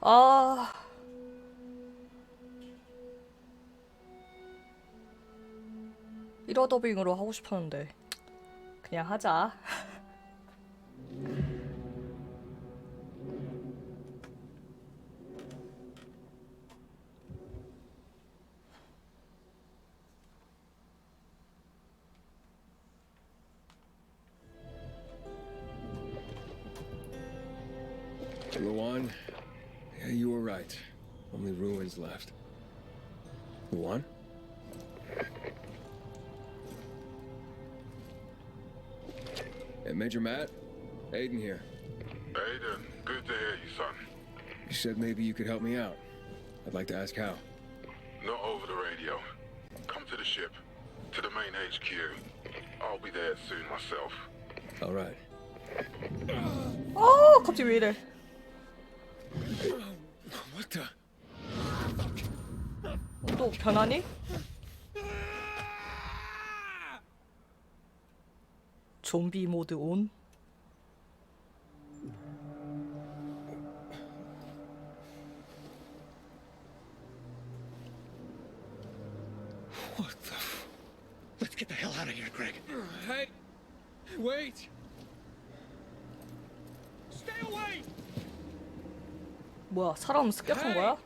아, 일어 더빙으로 하고 싶었는데 그냥 하자. Luan, yeah, you were right. Only ruins left. Luan? Hey, Major Matt? Aiden here. Aiden, good to hear you, son. You said maybe you could help me out. I'd like to ask how. Not over the radio. Come to the ship, to the main HQ. I'll be there soon myself. All right. 갑자기 왜 이래? What the? 또 변하니? 좀비 모드 온? What the? Let's get the hell out of here, Greg. Hey, wait! Stay away! 뭐야, 사람 습격한 거야?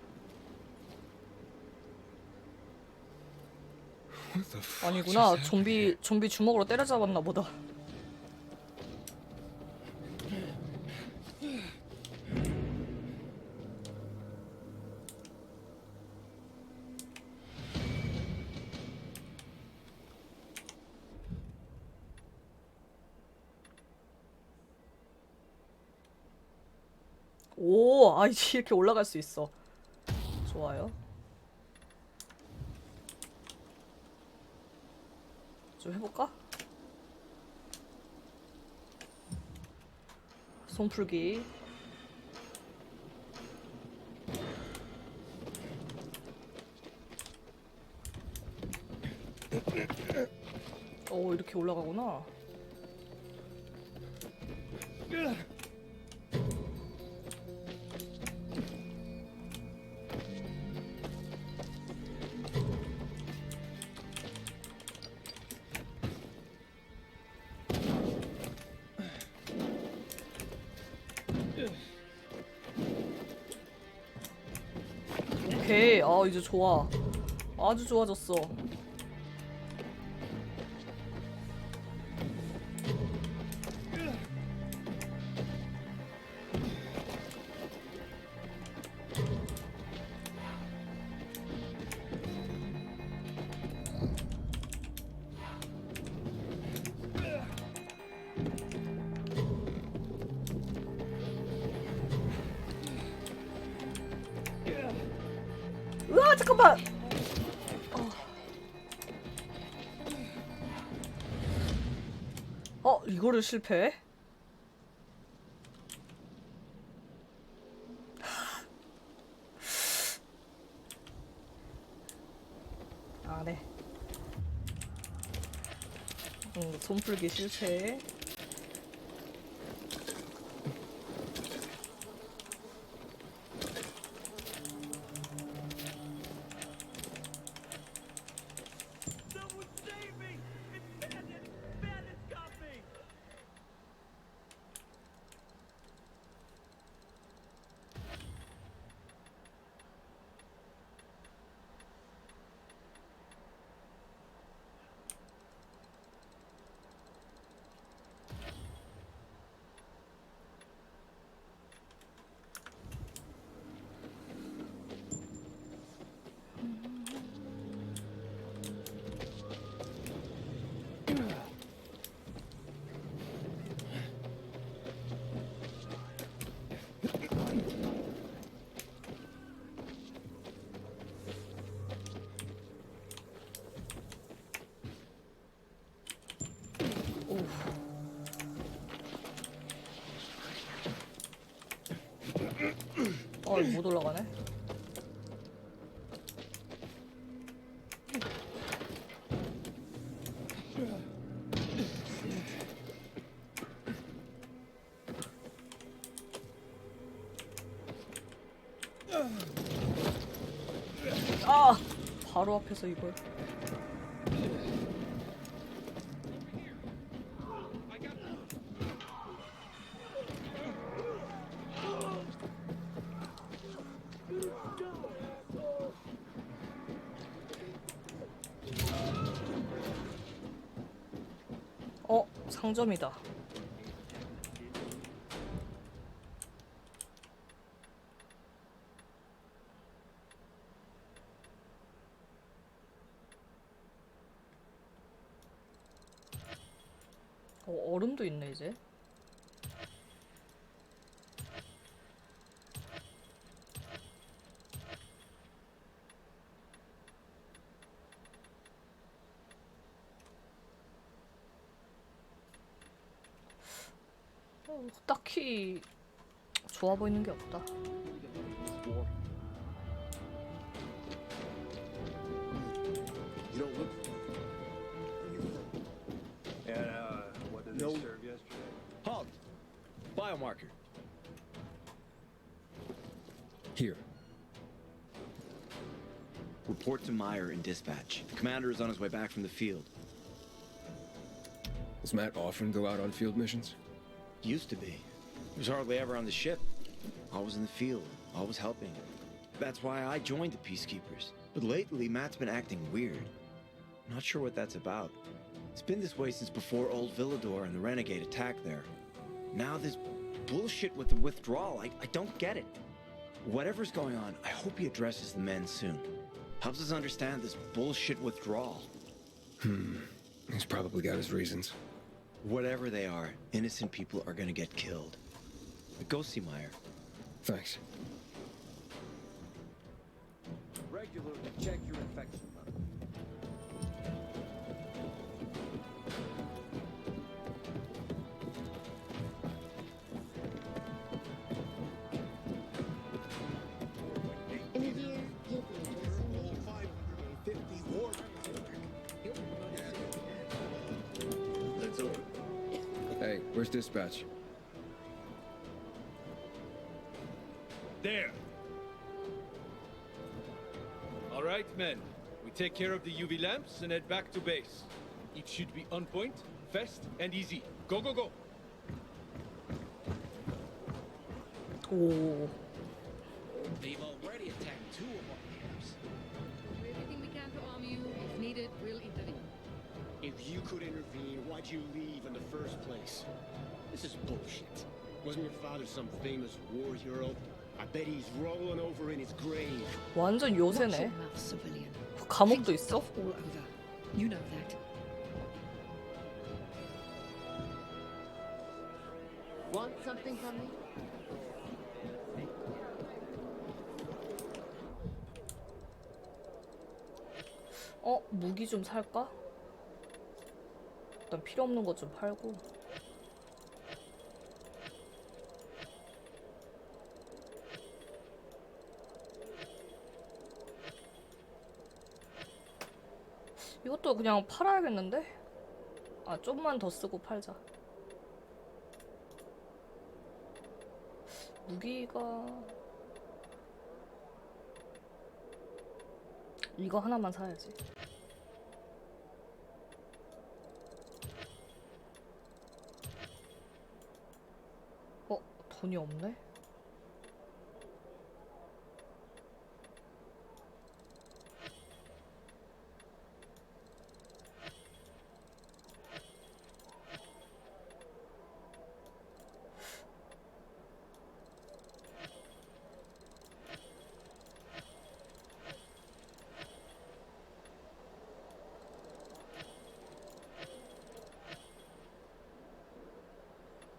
What the fuck? 아니구나. 좀비 주먹으로 때려잡았나 보다. 오, 이제 이렇게 올라갈 수 있어. 좋아요. 좀 해볼까? 손풀기. 오, 이렇게 올라가구나. 오케이. 이제 좋아. 아주 좋아졌어. 으아, 잠깐만. 이거를 실패해? 네. 손풀기 실패. 못 올라가네. 아! 바로 앞에서 이걸. 상점이다. 얼음도 있네 이제. 딱히 좋아 보이는 게 없다. You don't look. And what did they serve yesterday? Halt! Biomarker. Here. Report to Meyer in dispatch. The commander is on his way back from the field. Does Matt often go out on field missions? Used to be. He was hardly ever on the ship. Always in the field, always helping. That's why I joined the Peacekeepers. But lately, Matt's been acting weird. Not sure what that's about. It's been this way since before old Villador and the Renegade attack there. Now this bullshit with the withdrawal, I don't get it. Whatever's going on, I hope he addresses the men soon. Helps us understand this bullshit withdrawal. He's probably got his reasons. Whatever they are, innocent people are gonna get killed. But go see Meyer. Thanks. Regularly check your infection level. In a year, he'll be addressing me. 550 war. That's over. Hey, where's dispatch? There. All right, men. We take care of the UV lamps and head back to base. It should be on point, fast, and easy. Go, go, go. 오. They've already attacked 2 of our camps. Everything we can to arm you. If needed, we'll intervene. If you could intervene, why'd you leave in the first place? This is bullshit. Wasn't your father some famous war hero? I bet he's rolling over in his grave. 완전 Watch your 요새네. mouth, civilian. 감옥도 Things 있어? all over. You know that. Want something from me? 무기 좀 살까? 일단 필요 없는 거 좀 팔고. 이것도 그냥 팔아야겠는데? 아, 좀만 더 쓰고 팔자. 무기가... 이거 하나만 사야지. 돈이 없네?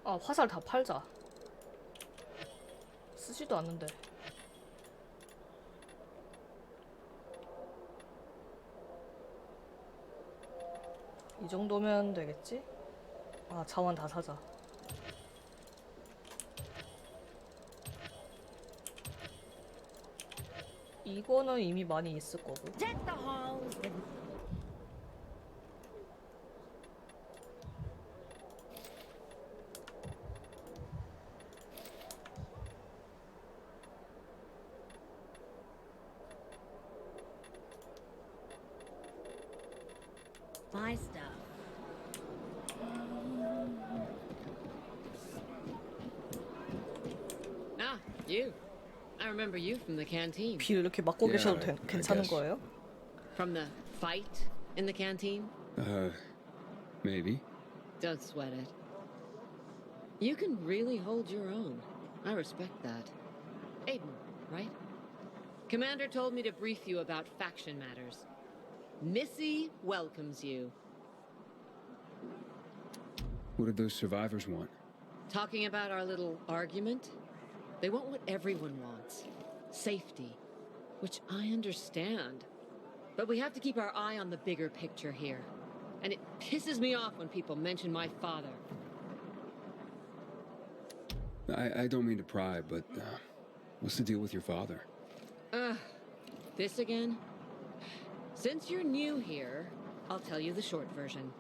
아, 화살 다 팔자. 쓰지도 않는데. 이 정도면 되겠지? 아, 자원 다 사자. 이거는 이미 많이 있을 거고. my stuff. Ah, you. I remember you from the canteen. 비를 이렇게 맞고 Yeah, 계셔도 I 괜찮은 guess. 거예요? From the fight in the canteen? Maybe. Don't sweat it. You can really hold your own. I respect that. Aiden, right? Commander told me to brief you about faction matters. Missy welcomes you. What did those survivors want? Talking about our little argument? They want what everyone wants. Safety. Which I understand. But we have to keep our eye on the bigger picture here. And it pisses me off when people mention my father. I don't mean to pry, but what's the deal with your father? This again? Since you're new here, I'll tell you the short version.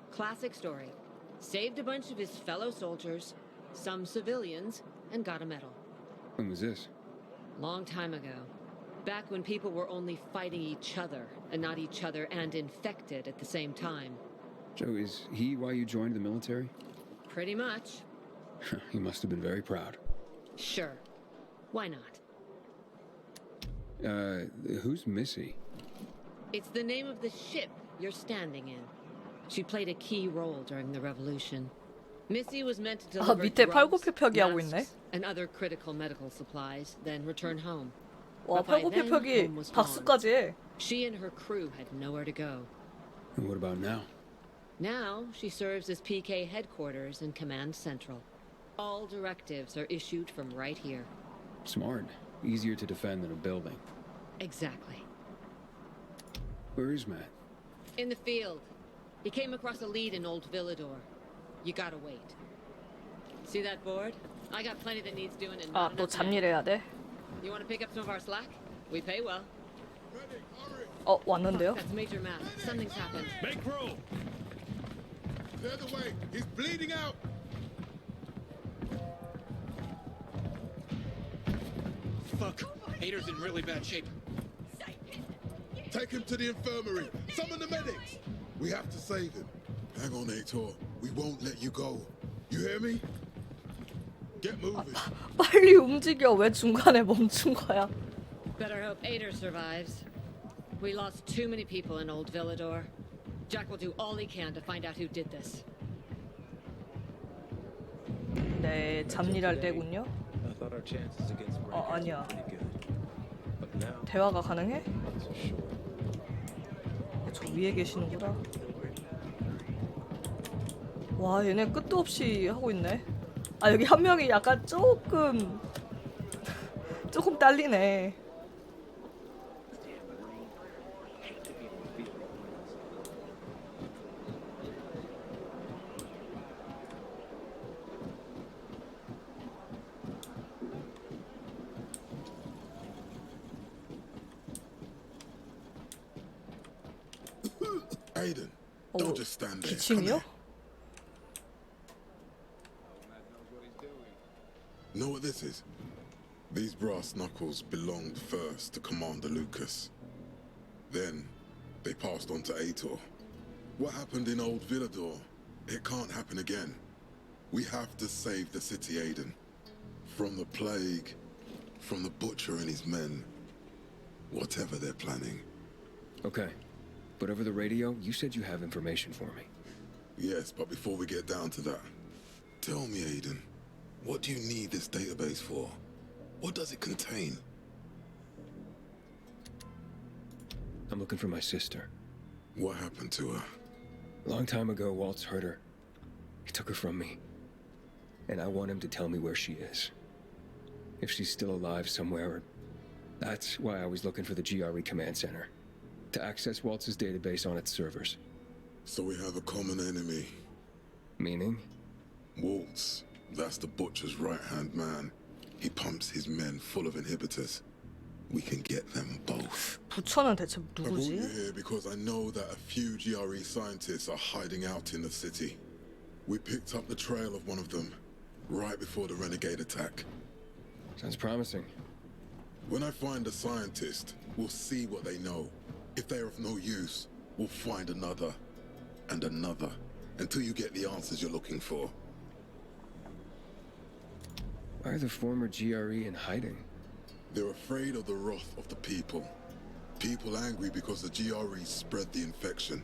Classic story. Saved a bunch of his fellow soldiers, some civilians, and got a medal. When was this? Long time ago. Back when people were only fighting each other, and not each other and infected at the same time. Joe, is he why you joined the military? Pretty much. He must have been very proud. Sure. Why not? Who's Missy? It's the name of the ship you're standing in. She played a key role during the revolution. Missy was meant to deliver 밑에 drugs, 팔굽혀펴기 하고 있네. masks, and other critical medical supplies, then return home. 와, But by then, 팔굽혀펴기 home was gone. 박수까지 해. She and her crew had nowhere to go. And what about now? Now she serves as PK headquarters and command central. All directives are issued from right here. Smart. Easier to defend than a building. Exactly. Where is Matt? In the field. He came across a lead in Old Villador. You gotta wait. See that board? I got plenty that needs doing and 아, not 또 enough men. 잡일해야 돼? You wanna pick up some of our slack? We pay well. 왔는데요? That's Major Matt. Something's happened. Make room! The other way. He's bleeding out. Fuck! Hater's in really bad shape. Take him to the infirmary. Summon the medics. We have to save him. Hang on, Aitor. We won't let you go. You hear me? Get moving. 빨리 움직여. 왜 중간에 멈춘 거야? Better hope Ader survives. We lost too many people in Old Villador. Jack will do all he can to find out who did this. 네, 잡일할 때군요. I thought our chances against 아니야. pretty good. But now, 대화가 가능해? not so sure. 저 위에 계시는구나. 와, 얘네 끝도 없이 하고 있네. 아, 여기 한 명이 약간 조금 딸리네. Aiden, don't just stand there. Come 기침이요? here. Know what this is? These brass knuckles belonged first to Commander Lucas. Then, they passed on to Aitor. What happened in Old Villador? It can't happen again. We have to save the city, Aiden. From the plague, from the butcher and his men. Whatever they're planning. Okay. But over the radio, you said you have information for me. Yes, but before we get down to that, tell me, Aiden, what do you need this database for? What does it contain? I'm looking for my sister. What happened to her? A long time ago, Waltz hurt her. He took her from me. And I want him to tell me where she is. If she's still alive somewhere. That's why I was looking for the GRE command center. To access Waltz's database on its servers. So we have a common enemy. Meaning? Waltz. That's the butcher's right-hand man. He pumps his men full of inhibitors. We can get them both. 부처는 대체 I brought you 누구지? here because I know that a few GRE scientists are hiding out in the city. We picked up the trail of one of them right before the renegade attack. Sounds promising. When I find a scientist, we'll see what they know. If they are of no use, we'll find another. and another, until you get the answers you're looking for. Why are the former GRE in hiding? They're afraid of the wrath of the people. People angry because the GRE spread the infection.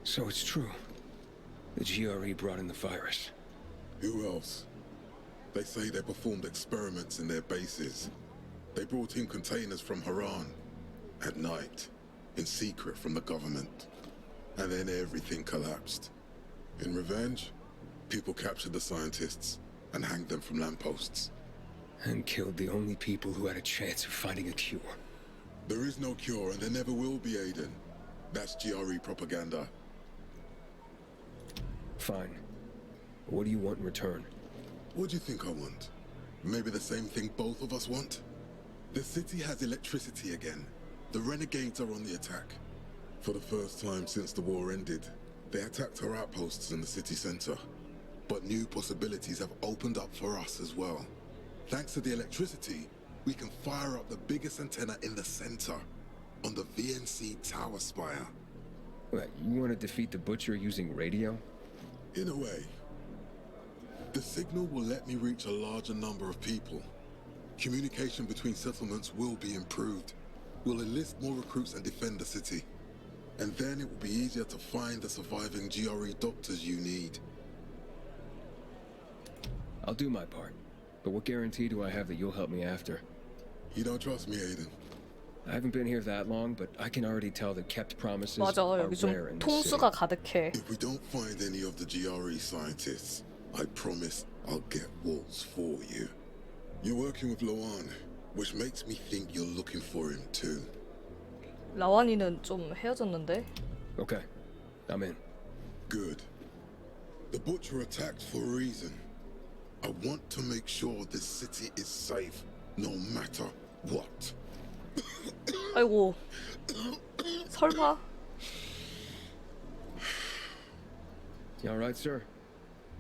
So it's true. The GRE brought in the virus. Who else? They say they performed experiments in their bases. They brought in containers from Haran at night, in secret from the government. And then everything collapsed. In revenge, people captured the scientists and hanged them from lampposts. And killed the only people who had a chance of finding a cure. There is no cure and there never will be, Aiden. That's GRE propaganda. Fine. What do you want in return? What do you think I want? Maybe the same thing both of us want? The city has electricity again. The renegades are on the attack. For the first time since the war ended, they attacked our outposts in the city center. But new possibilities have opened up for us as well. Thanks to the electricity, we can fire up the biggest antenna in the center, on the VNC tower spire. What, you want to defeat the Butcher using radio? In a way. The signal will let me reach a larger number of people. Communication between settlements will be improved. We'll enlist more recruits and defend the city. And then it will be easier to find the surviving GRE doctors you need. I'll do my part. But what guarantee do I have that you'll help me after? You don't trust me, Aiden? I haven't been here that long, but I can already tell that kept promises 맞아, are 여기 좀 rare in this city. 통수가 가득해. If we don't find any of the GRE scientists, I promise I'll get Waltz for you. You're working with Loan, which makes me think you're looking for him too. 라완이는 좀 헤어졌는데? Okay, I'm in. Good. The Butcher attacked for a reason. I want to make sure this city is safe, no matter what. 아이고. 설마? You alright, sir?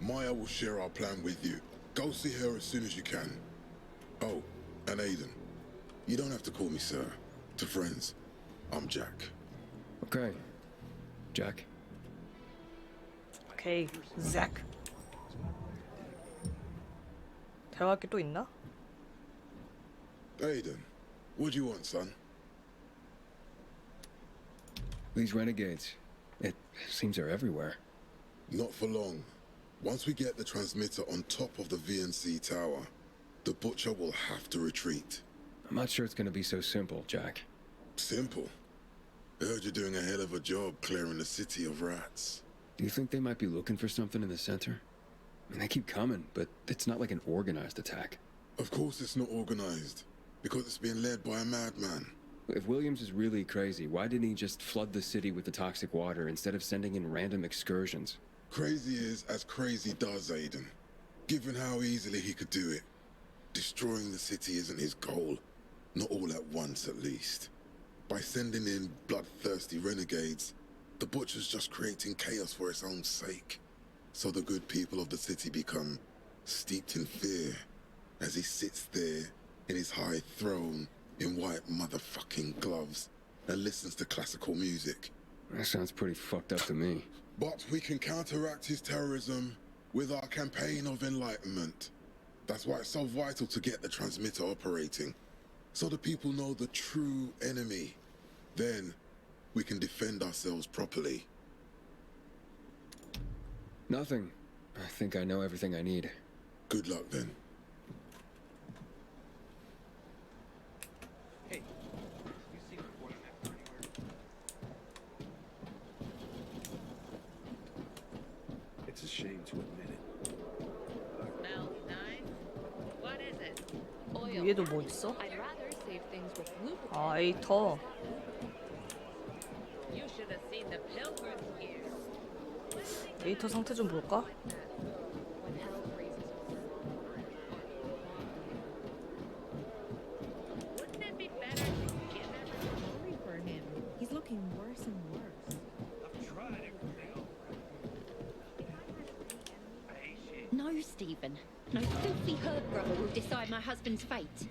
Maya will share our plan with you. Go see her as soon as you can. Oh, and Aiden. You don't have to call me sir. To friends, I'm Jack. Okay. Jack. 오케이. 잭. 대화할 게 또 있나? Aiden, what do you want, son? These renegades. It seems they're everywhere. Not for long. Once we get the transmitter on top of the VNC tower, the Butcher will have to retreat. I'm not sure it's gonna be so simple, Jack. Simple. I heard you're doing a hell of a job clearing the city of rats. Do you think they might be looking for something in the center? I mean, they keep coming, but it's not like an organized attack. Of course it's not organized, because it's being led by a madman. If Williams is really crazy, why didn't he just flood the city with the toxic water instead of sending in random excursions? Crazy is as crazy does, Aiden. Given how easily he could do it. Destroying the city isn't his goal. Not all at once, at least. By sending in bloodthirsty renegades, the Butcher's just creating chaos for its own sake. So the good people of the city become steeped in fear as he sits there in his high throne in white motherfucking gloves and listens to classical music. That sounds pretty fucked up to me. But we can counteract his terrorism with our campaign of enlightenment. That's why it's so vital to get the transmitter operating, so the people know the true enemy. Then we can defend ourselves properly. Nothing. I think I know everything I need. Good luck then. Hey, you seen the quarterback anywhere? It's a shame to admit it. Smells nice. What is it? 위에도 뭐 있어? I'd rather save things with lubricant. 아, 에이터. You should have seen the pilgrims here. 에이터 상태 좀 볼까? When hell freezes. Wouldn't it be better to give everyone Sorry for him. He's looking worse and worse. I've tried everything already. Hey, shit. No, Stephen. No filthy herb grubber will decide my husband's fate.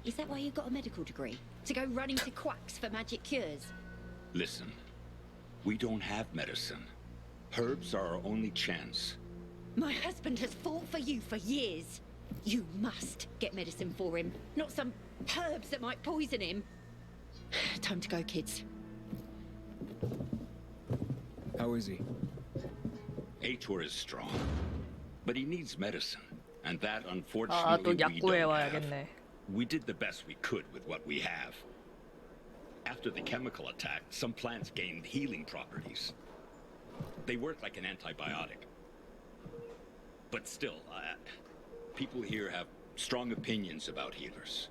Is that why you got a medical degree? To go running to quacks for magic cures? Listen, we don't have medicine. Herbs are our only chance. My husband has fought for you for years. You must get medicine for him, not some herbs that might poison him. Time to go, kids. How is he? Ator is strong, but he needs medicine, and that 아, unfortunately 또 we 약국에 don't have. 와야겠네. We did the best we could with what we have. After the chemical attack, some plants gained healing properties. They work like an antibiotic. But still, people here have strong opinions about healers,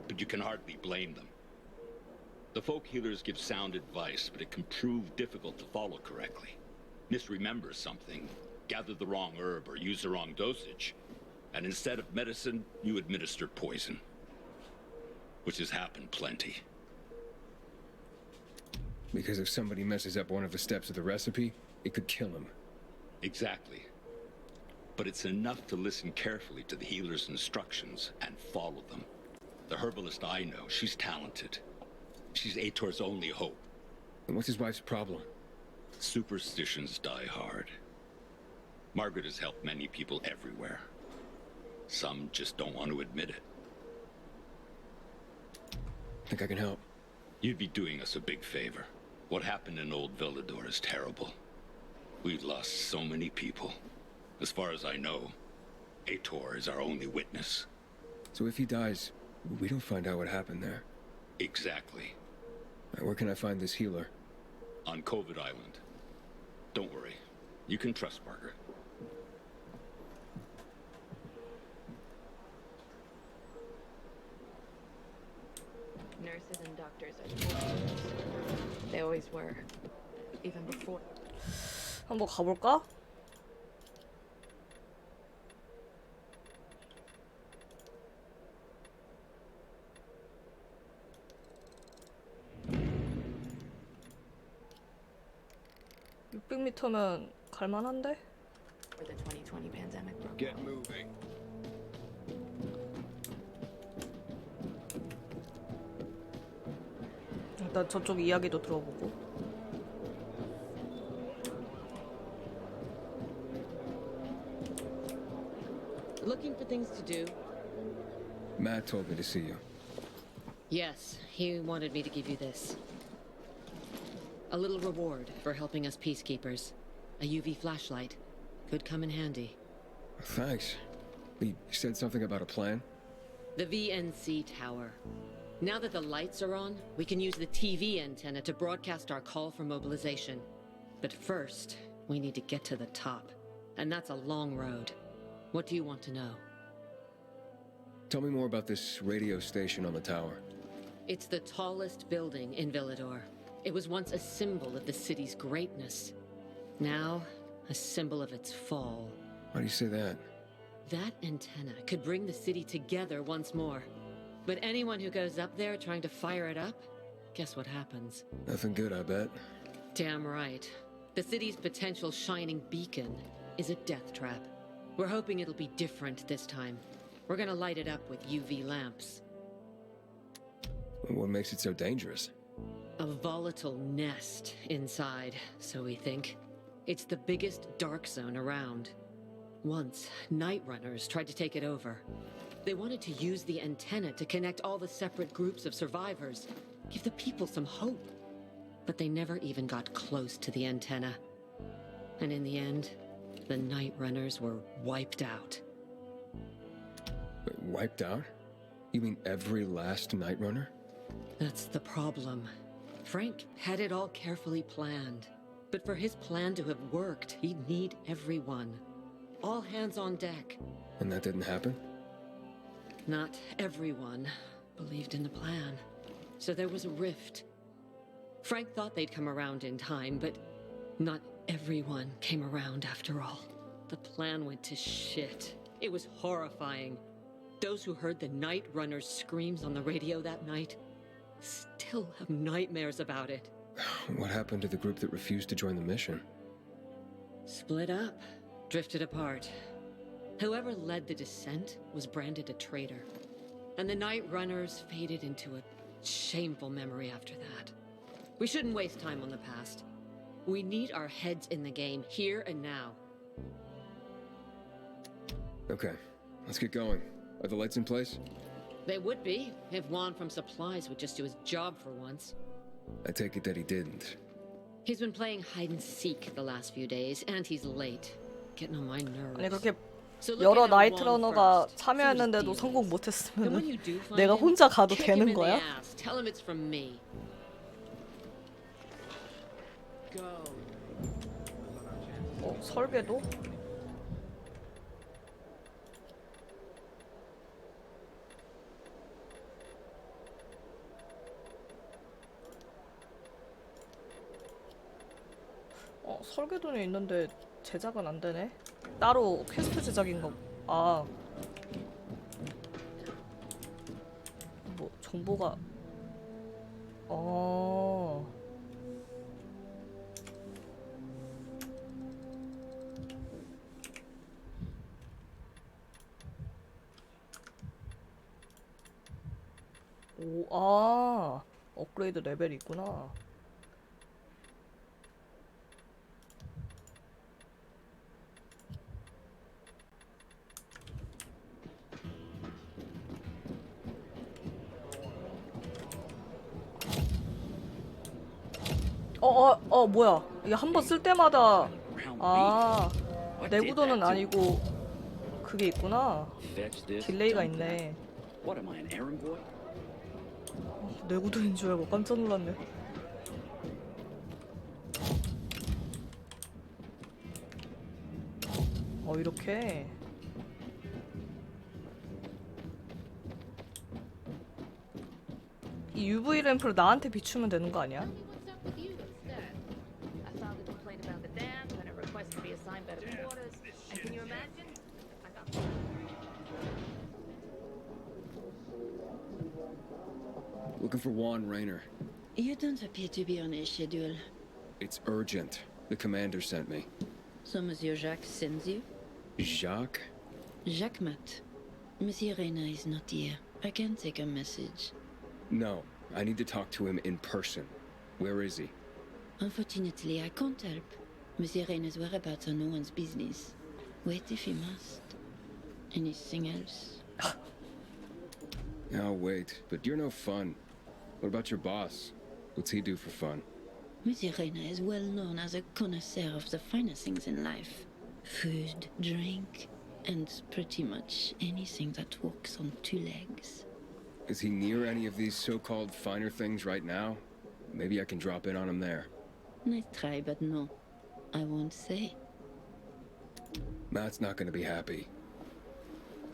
but you can hardly blame them. The folk healers give sound advice, but it can prove difficult to follow correctly. Misremember something, gather the wrong herb, or use the wrong dosage, and instead of medicine, you administer poison. Which has happened plenty. Because if somebody messes up one of the steps of the recipe, it could kill him. Exactly. But it's enough to listen carefully to the healer's instructions and follow them. The herbalist I know, she's talented. She's Ator's only hope. And what's his wife's problem? Superstitions die hard. Margaret has helped many people everywhere. Some just don't want to admit it. Think I can help? You'd be doing us a big favor. What happened in Old Villador is terrible. We've lost so many people. As far as I know, Ator is our only witness. So if he dies, we don't find out what happened there. Exactly. Where can I find this healer? On COVID Island. Don't worry. You can trust Margaret. Nurses and doctors are soldiers. They always were. Even before. 한번 가볼까? (600m면) 갈만한데? Where the 2020 pandemic broke Get out. moving. 일단 저쪽 이야기도 들어보고. Looking for things to do? Matt told me to see you. Yes, he wanted me to give you this. A little reward for helping us peacekeepers. A UV flashlight. Could come in handy. Thanks. He said something about a plan? The VNC tower. Now that the lights are on, we can use the TV antenna to broadcast our call for mobilization. But first, we need to get to the top. And that's a long road. What do you want to know? Tell me more about this radio station on the tower. It's the tallest building in Villador. It was once a symbol of the city's greatness. Now, a symbol of its fall. Why do you say that? That antenna could bring the city together once more. But anyone who goes up there trying to fire it up, guess what happens? Nothing good, I bet. Damn right. The city's potential shining beacon is a death trap. We're hoping it'll be different this time. We're gonna light it up with UV lamps. What makes it so dangerous? A volatile nest inside, so we think. It's the biggest dark zone around. Once, night runners tried to take it over. They wanted to use the antenna to connect all the separate groups of survivors, give the people some hope. But they never even got close to the antenna. And in the end, the night runners were wiped out. Wiped out? You mean every last night runner? That's the problem. Frank had it all carefully planned. But for his plan to have worked, he'd need everyone. All hands on deck. And that didn't happen? Not everyone believed in the plan. So there was a rift. Frank thought they'd come around in time, but not everyone came around after all. The plan went to shit. It was horrifying. Those who heard the Night Runner's screams on the radio that night still have nightmares about it. What happened to the group that refused to join the mission? Split up, drifted apart. Whoever led the descent was branded a traitor. And the Night Runners faded into a shameful memory after that. We shouldn't waste time on the past. We need our heads in the game, here and now. Okay, let's get going. Are the lights in place? They would be, if Juan from Supplies would just do his job for once. I take it that he didn't. He's been playing hide and seek the last few days, and he's late. Getting on my nerves. 아니 그렇게 So look 여러 at Juan 나이트러너가 first. 참여했는데도 See what his 성공 deal is. And 못했으면 when you do find 내가 him, 혼자 가도 kick him 되는 in the 거야? ass. Tell him it's from me. Go. 설계도? 설계도는 있는데 제작은 안 되네. 따로 퀘스트 제작인가? 아, 뭐 정보가. 오, 아, 업그레이드 레벨이 있구나. 뭐야. 이게 한 번 쓸 때마다, 내구도는 아니고, 그게 있구나. 딜레이가 있네. 내구도인 줄 알고 깜짝 놀랐네. 이렇게. 이 UV 램프를 나한테 비추면 되는 거 아니야? Looking for Juan Raynor. You don't appear to be on a schedule. It's urgent. The commander sent me. So Monsieur Jacques sends you? Jacques? Jacques Mat. Monsieur Reyna is not here. I can take a message. No, I need to talk to him in person. Where is he? Unfortunately, I can't help. Monsieur Reyna's whereabouts are no one's business. Wait if you must. Anything else? I'll wait, but you're no fun. What about your boss? What's he do for fun? Monsieur Reyna is well known as a connoisseur of the finer things in life. Food, drink, and pretty much anything that walks on two legs. Is he near any of these so-called finer things right now? Maybe I can drop in on him there. Nice try, but no. I won't say. Matt's not gonna be happy.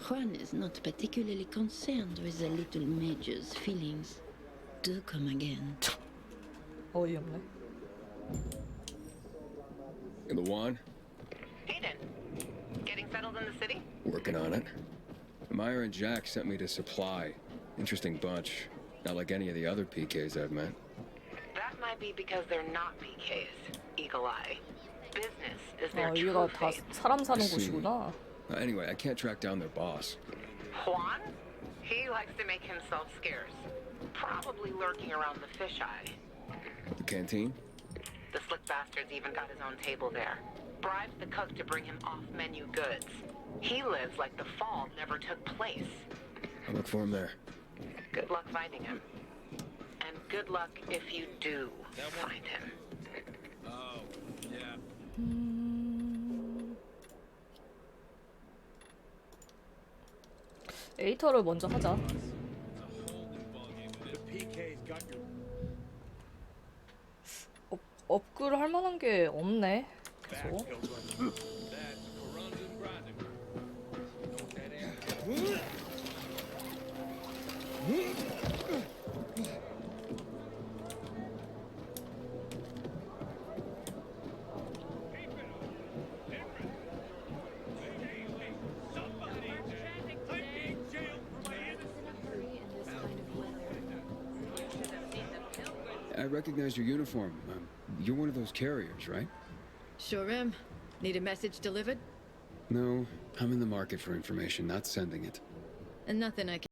Juan is not particularly concerned with the little major's feelings. Do come again. 어이없네. The Juan? Hayden, getting settled in the city? Working on it. Meyer and Jack sent me to Supply. Interesting bunch. Not like any of the other PKs I've met. That might be because they're not PKs. Eagle Eye. Business is their 여기가 true 다 faith. 사람 사는 I see. 곳이구나. Anyway, I can't track down their boss. Juan? He likes to make himself scarce. Probably lurking around the fisheye. The canteen? The slick bastard's even got his own table there. Bribes the cook to bring him off-menu goods. He lives like the fall never took place. I'll look for him there. Good luck finding him. And good luck if you do find him. Oh, yeah. 에이터를 먼저 하자. 업글 할 만한 게 없네. 계속. I recognize your uniform. You're one of those carriers, right? Sure am. Need a message delivered? No, I'm in the market for information, not sending it. And nothing I can